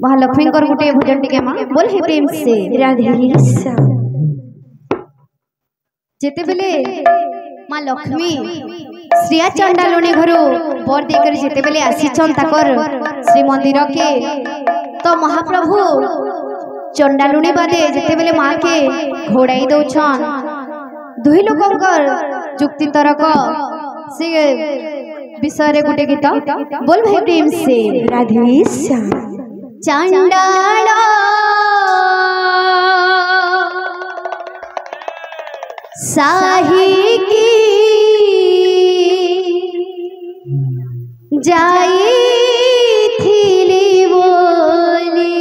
महालक्ष्मी गोटे भोजन टिके माँ बोल हे प्रेम से राधे जेते बेले माँ लक्ष्मी श्रिया चंडालुणी घरू बर देकर जेते बेले आसीछन ताकर श्री मंदिर के तो महाप्रभु चंडालुणी बादे जेते बेले माँ के घोड़ाई दौछन दुई लोकंकर जुक्ति तर्क से विषय रे गुटे गीत बोल भाई प्रेम से राधे चंडाल साही की जाई थीली बोली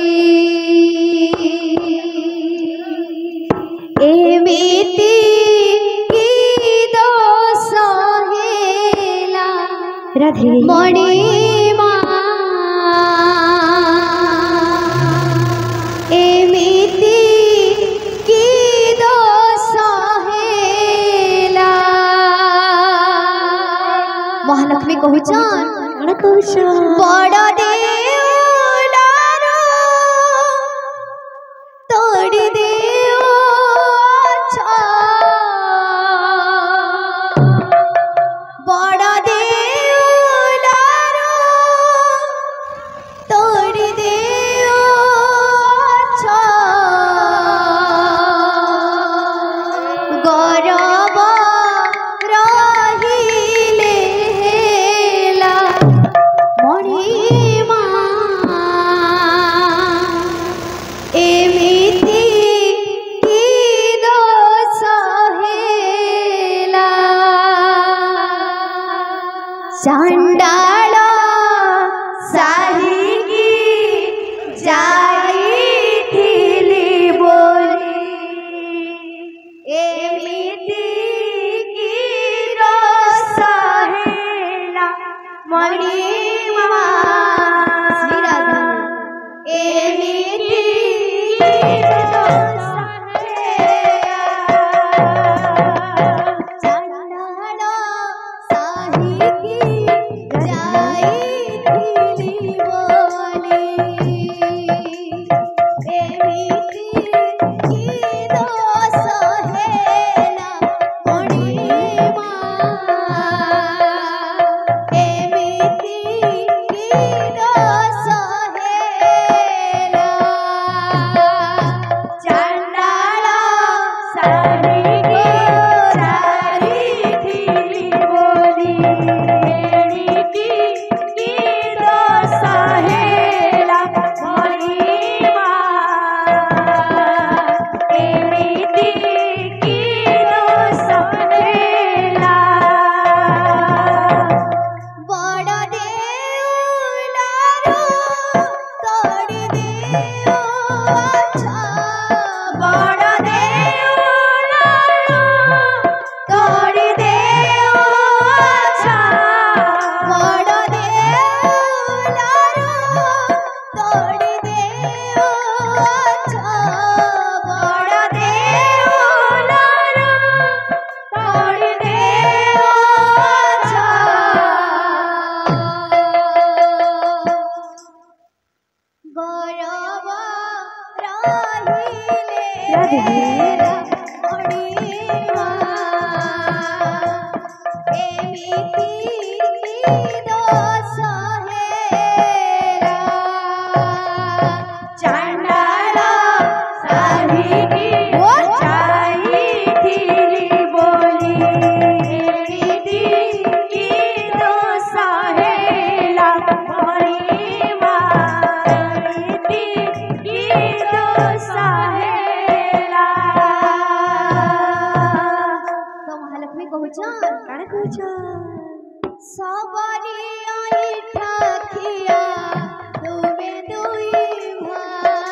एमिति की दोष हेला राधे मणि महालक्ष्मी कहूचन बड़ देउलार तोड़ी देउ बड़ देउलार तोड़ी देउ गौरव चंडाल साही की जाई थीली बोली एमिति की दोष हेला मणिमा श्री राधा एमिति की दोष चंडाल साही सबरी आई ठाकिया तुमे दुई भाई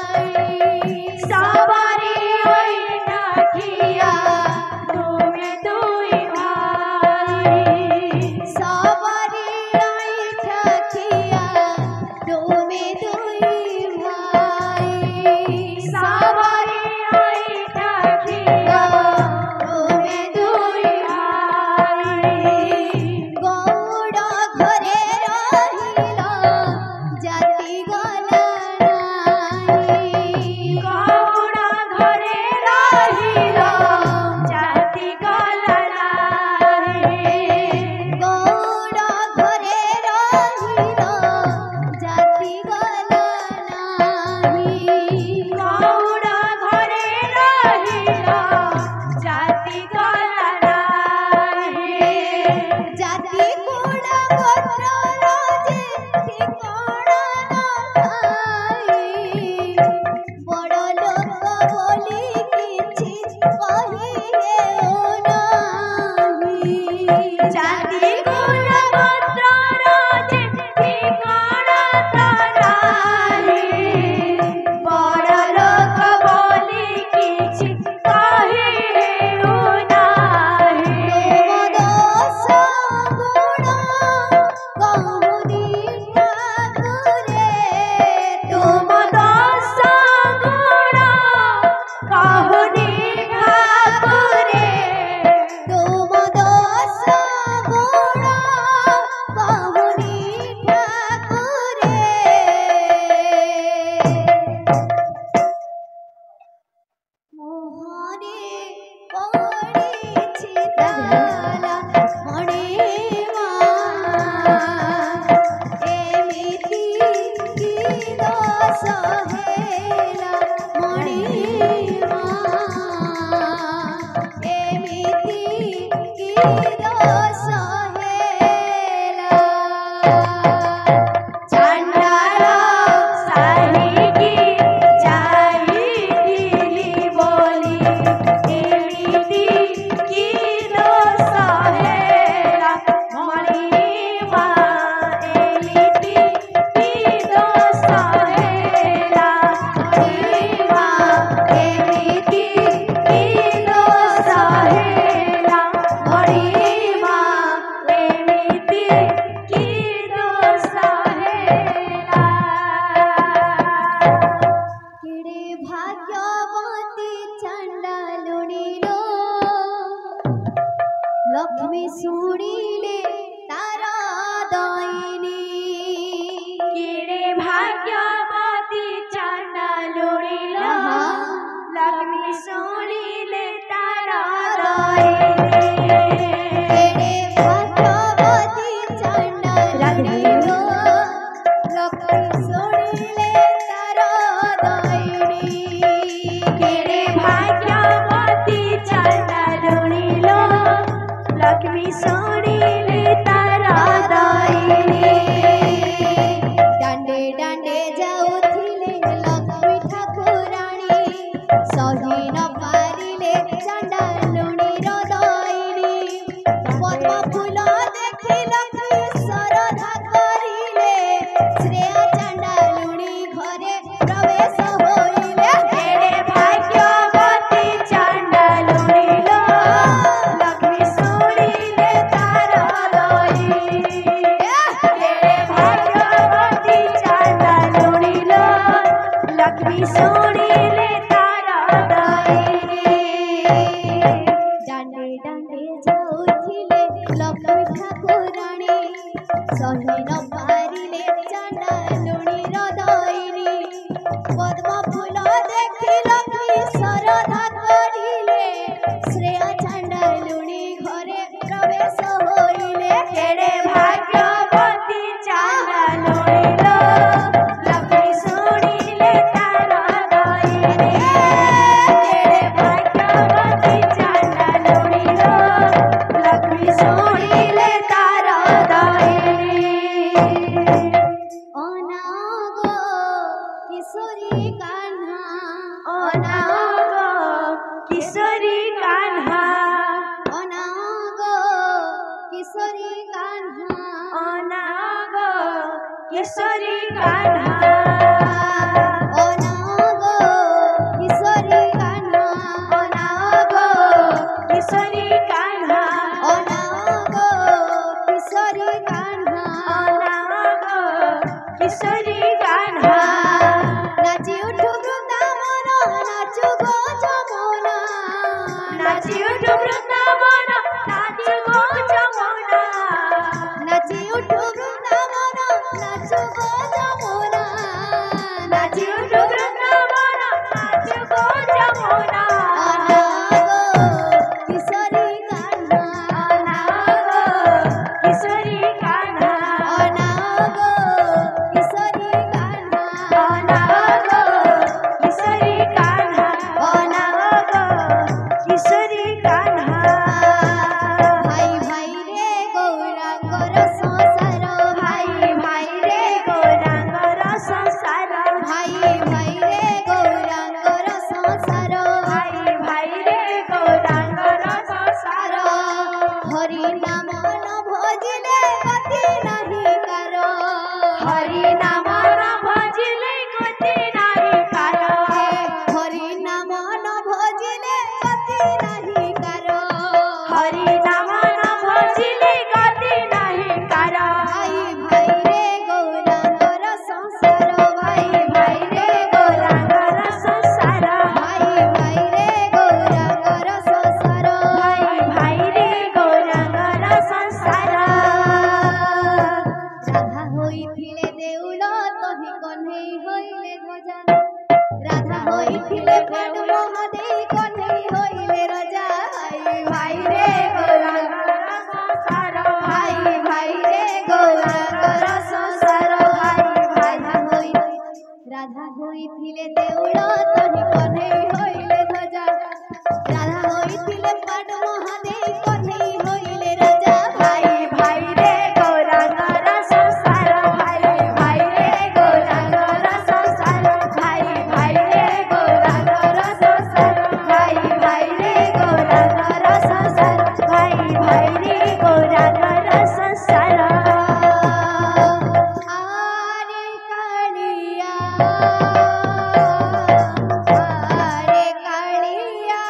कालिया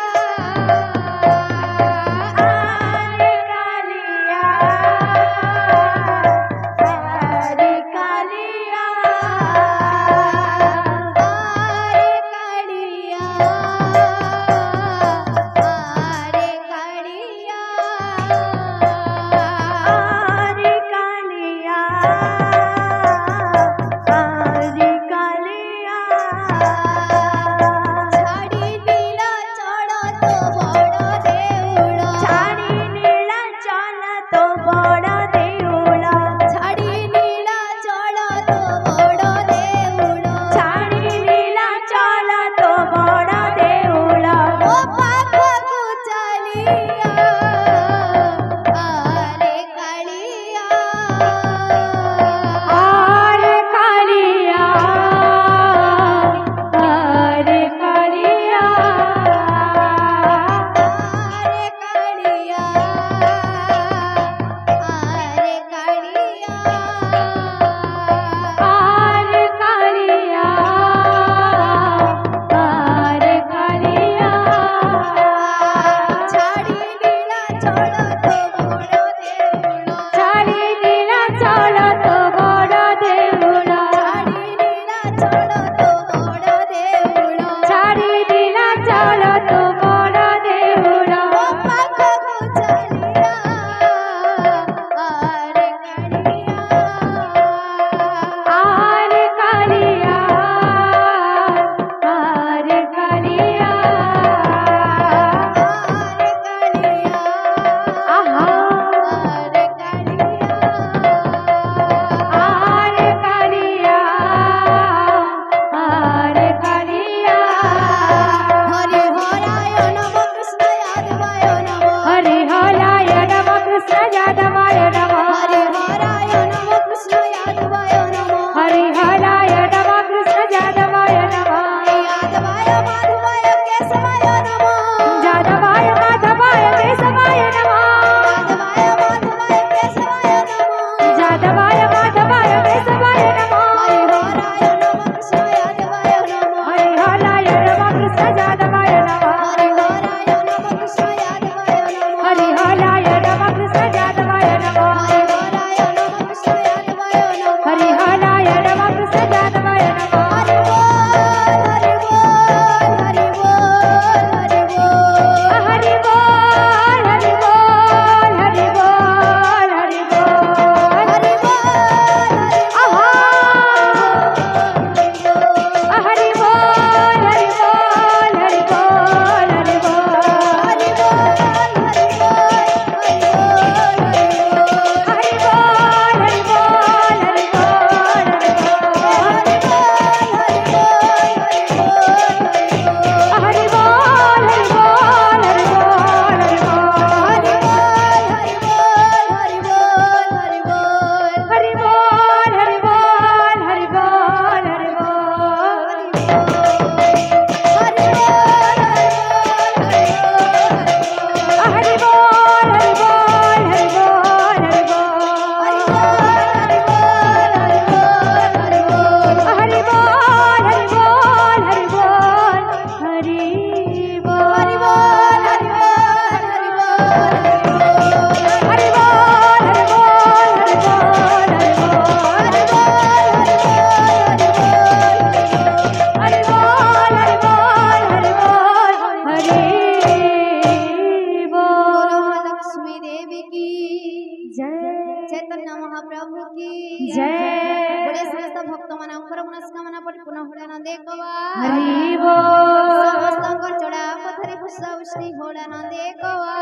चैतन्य महाप्रभु की जय। बड़े समस्त भक्त मानकर मनस्कामना परिपूर्ण होड़ानंदे कवा हरि बोल समस्तंकर चढ़ा पथरी पुष्पवृष्टि होड़ानंदे कवा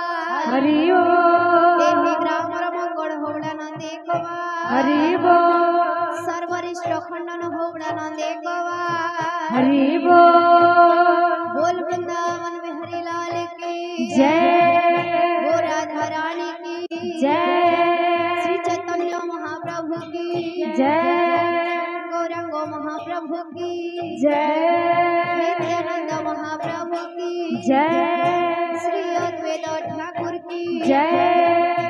हरि बोल देवी ग्रामर मंगल होड़ानंदे कवा हरि बोल सर्वरिष्ट खंडन होड़ानंदे कवा हरि बोल बोल वृंदावन में हरि लाल की जय। गो राधा रानी की जय। श्री चैतन्य महाप्रभु की जय। गौरांग महाप्रभु की जय। नित्यानंद महाप्रभु की जय। श्री अद्वैत ठाकुर की जय।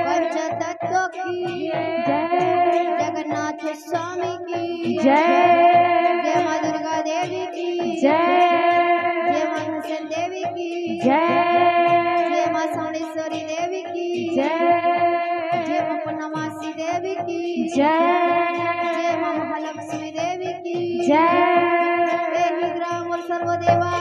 पंच तत्व की जय। जगन्नाथ स्वामी की जय। जय माँ दुर्गा देवी की जय। जय माँ हसन देवी की जय। जय माँ सोनेश्वरी देवी की जय। जय माँ पूर्णमासी देवी की जय। जय माँ महालक्ष्मी देवी की जय। देवी ग्राम और सर्वदेवा